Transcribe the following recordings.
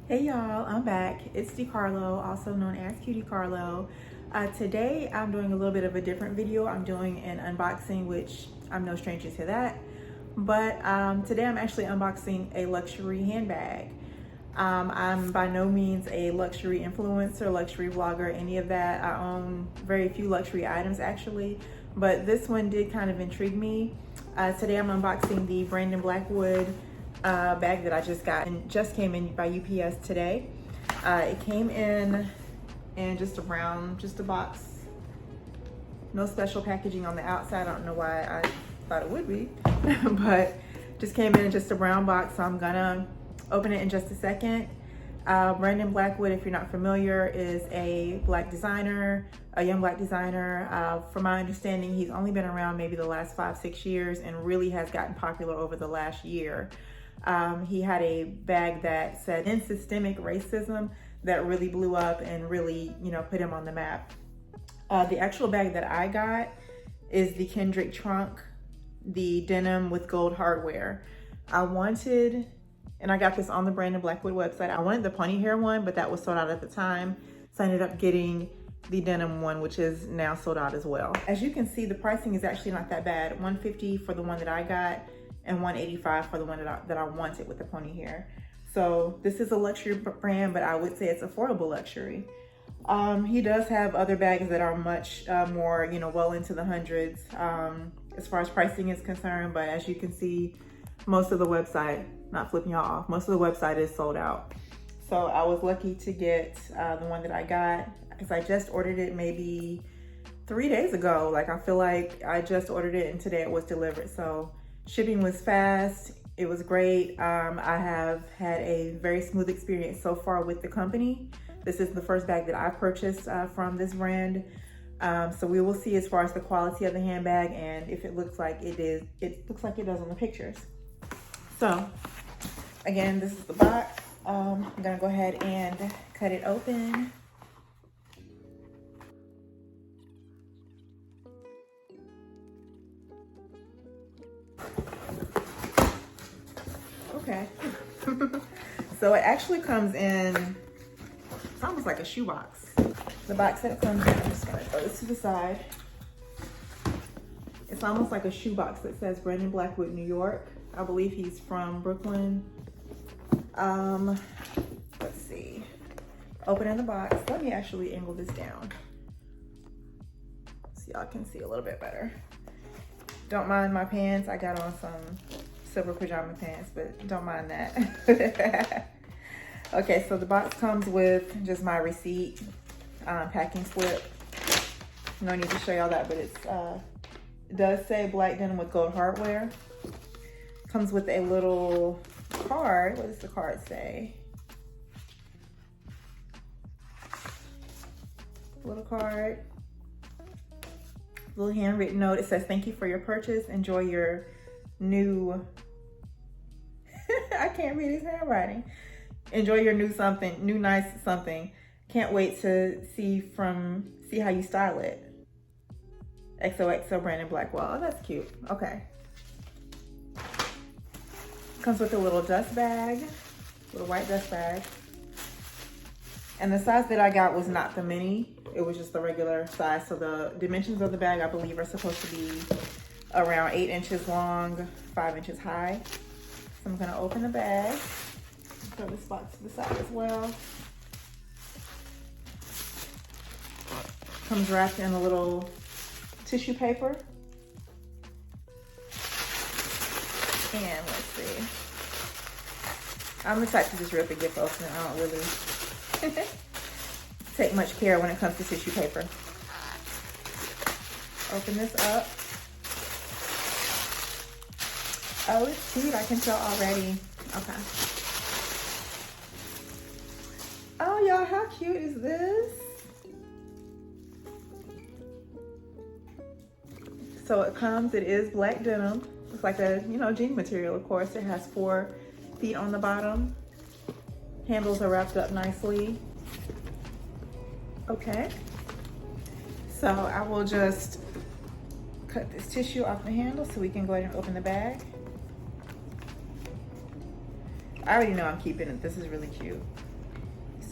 Hey y'all, I'm back. It's DeCarlo, also known as Cutie Carlo. Today I'm doing a little bit of a different video. I'm doing an unboxing, which I'm no stranger to that. But today I'm actually unboxing a luxury handbag. I'm by no means a luxury influencer, luxury vlogger, any of that. I own very few luxury items actually, but this one did kind of intrigue me. Today I'm unboxing the Brandon Blackwood bag that I just got and just came in by UPS today. It came in just a box. No special packaging on the outside. I don't know why I thought it would be, but just came in just a brown box. So I'm gonna open it in just a second. Brandon Blackwood, if you're not familiar, is a black designer, a young black designer. From my understanding, he's only been around maybe the last 5-6 years and really has gotten popular over the last year. He had a bag that said "End Systemic Racism" that really blew up and really, put him on the map. The actual bag that I got is the Kendrick trunk, the denim with gold hardware. And I got this on the Brandon Blackwood website. I wanted the pony hair one, but that was sold out at the time. So I ended up getting the denim one, which is now sold out as well. As you can see, the pricing is actually not that bad. $150 for the one that I got and $185 for the one that I wanted with the pony hair. So this is a luxury brand, but I would say it's affordable luxury. He does have other bags that are much more, well into the hundreds as far as pricing is concerned. But as you can see, most of the website, not flipping y'all off, most of the website is sold out. So I was lucky to get the one that I got because I just ordered it maybe 3 days ago. Like, I feel like I just ordered it and today it was delivered. So shipping was fast. It was great. I have had a very smooth experience so far with the company. This is the first bag that I purchased from this brand. So we will see as far as the quality of the handbag and if it looks like it looks like it does on the pictures. So again, this is the box. I'm gonna go ahead and cut it open. Okay. So it actually comes in, it's almost like a shoebox. The box that it comes in, I'm just gonna throw this to the side. It's almost like a shoebox that says Brandon Blackwood, New York. I believe he's from Brooklyn. Let's see. Opening the box. Let me actually angle this down so y'all can see a little bit better. Don't mind my pants. I got on some silver pajama pants, but don't mind that. Okay, so the box comes with just my receipt, packing slip. No need to show y'all that, but it does say black denim with gold hardware. Comes with a little card. What does the card say? Little card. Little handwritten note. It says, "Thank you for your purchase. Enjoy your new..." I can't read his handwriting. "Enjoy your new nice something. Can't wait to see how you style it. XOXO Brandon Blackwell." Oh, that's cute. Okay. Comes with a little dust bag, little white dust bag. And the size that I got was not the mini, it was just the regular size. So the dimensions of the bag, I believe, are supposed to be around 8 inches long, 5 inches high. So I'm gonna open the bag, throw this box to the side as well. Comes wrapped in a little tissue paper. And let's see. I'm the type to just rip a gift open. I don't really take much care when it comes to tissue paper. Open this up. Oh, it's cute. I can tell already. Okay. Oh, y'all, how cute is this? So it is black denim. It's like a, jean material, of course. It has 4 feet on the bottom. Handles are wrapped up nicely. Okay. So I will just cut this tissue off the handle so we can go ahead and open the bag. I already know I'm keeping it. This is really cute.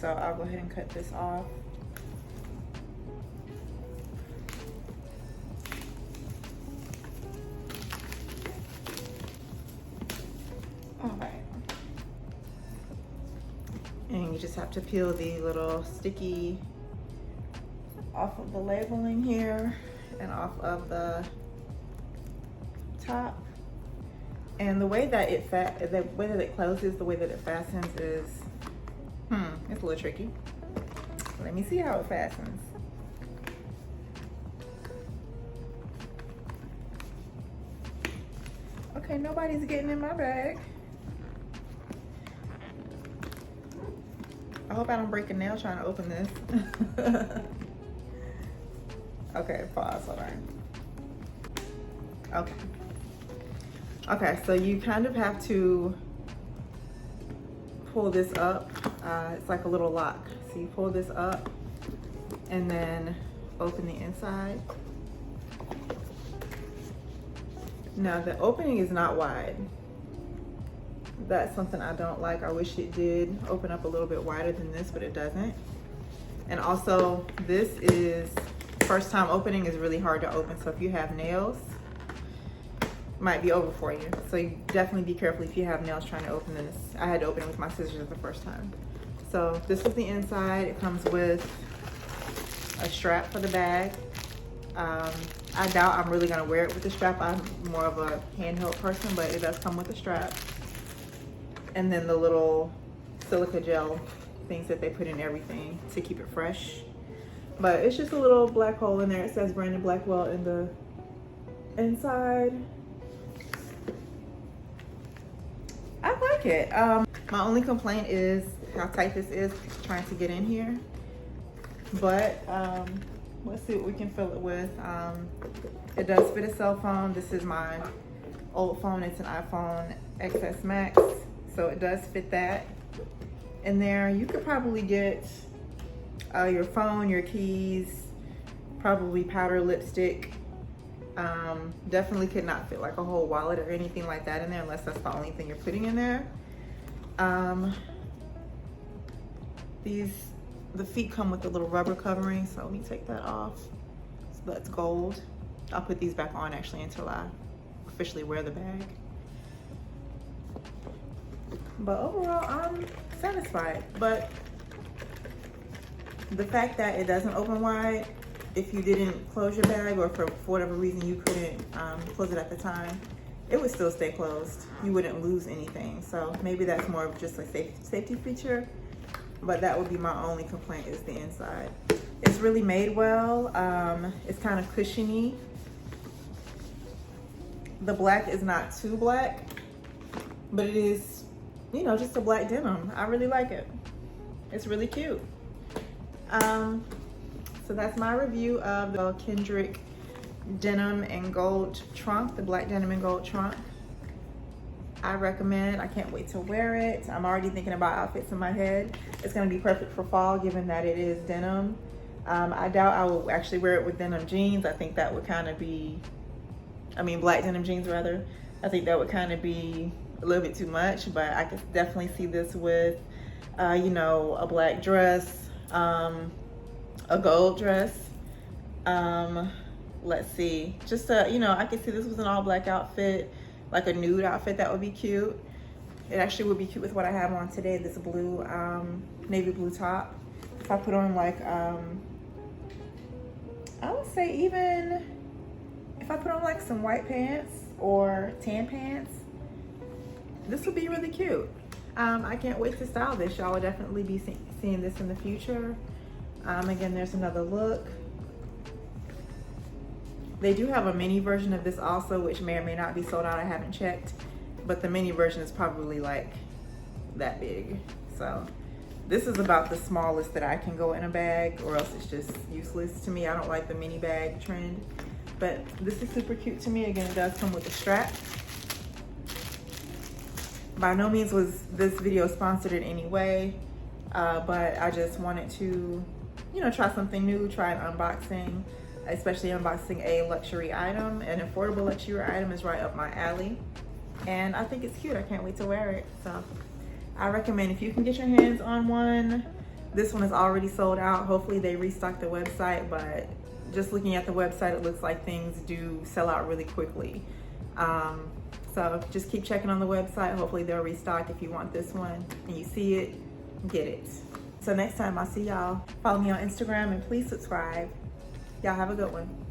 So I'll go ahead and cut this off. All right. And you just have to peel the little sticky off of the labeling here and off of the top. And the way that it closes, the way that it fastens is, it's a little tricky. Let me see how it fastens. Okay, nobody's getting in my bag. I hope I don't break a nail trying to open this. Okay, pause, hold on. Okay, so you kind of have to pull this up. It's like a little lock. So you pull this up and then open the inside. Now the opening is not wide. That's something I don't like. I wish it did open up a little bit wider than this, but it doesn't. And also, this is first time opening is really hard to open. So if you have nails, it might be over for you. So you definitely be careful if you have nails trying to open this. I had to open it with my scissors the first time. So this is the inside. It comes with a strap for the bag. I doubt I'm really gonna wear it with the strap. I'm more of a handheld person, but it does come with a strap. And then the little silica gel things that they put in everything to keep it fresh. But it's just a little black hole in there. It says Brandon Blackwood in the inside. I like it. My only complaint is how tight this is trying to get in here. But let's see what we can fill it with. It does fit a cell phone. This is my old phone. It's an iPhone XS Max. So it does fit that in there. You could probably get your phone, your keys, probably powder, lipstick. Definitely could not fit like a whole wallet or anything like that in there unless that's the only thing you're putting in there. The feet come with a little rubber covering, so let me take that off. So that's gold. I'll put these back on actually until I officially wear the bag. But overall, I'm satisfied. But the fact that it doesn't open wide, if you didn't close your bag or for whatever reason you couldn't close it at the time, it would still stay closed. You wouldn't lose anything. So maybe that's more of just a safety feature, but that would be my only complaint is the inside. It's really made well. It's kind of cushiony. The black is not too black, but it is, you know, just a black denim. I really like it. It's really cute. So that's my review of the Kendrick denim and gold trunk, the black denim and gold trunk. I recommend. I can't wait to wear it. I'm already thinking about outfits in my head. It's gonna be perfect for fall given that it is denim. I doubt I will actually wear it with denim jeans. I think that would kind of be, black denim jeans rather. I think that would kind of be a little bit too much, but I could definitely see this with, you know, a black dress, a gold dress. Let's see, just you know, I could see this was an all black outfit, like a nude outfit. That would be cute. It actually would be cute with what I have on today, this blue, navy blue top. If I put on like, I would say even if I put on like some white pants or tan pants, this would be really cute. I can't wait to style this. Y'all will definitely be seeing this in the future. Again, there's another look. They do have a mini version of this also, which may or may not be sold out. I haven't checked, but the mini version is probably like that big. So this is about the smallest that I can go in a bag, or else it's just useless to me. I don't like the mini bag trend, but this is super cute to me. Again, it does come with a strap. By no means was this video sponsored in any way, but I just wanted to, you know, try something new, try an unboxing, especially unboxing a luxury item. An affordable luxury item is right up my alley, and I think it's cute. I can't wait to wear it. So I recommend, if you can get your hands on one, This one is already sold out. Hopefully they restock the website, but just looking at the website, it looks like things do sell out really quickly. So just keep checking on the website. Hopefully they'll restock. If you want this one and you see it, get it. So next time I'll see y'all. Follow me on Instagram and please subscribe. Y'all have a good one.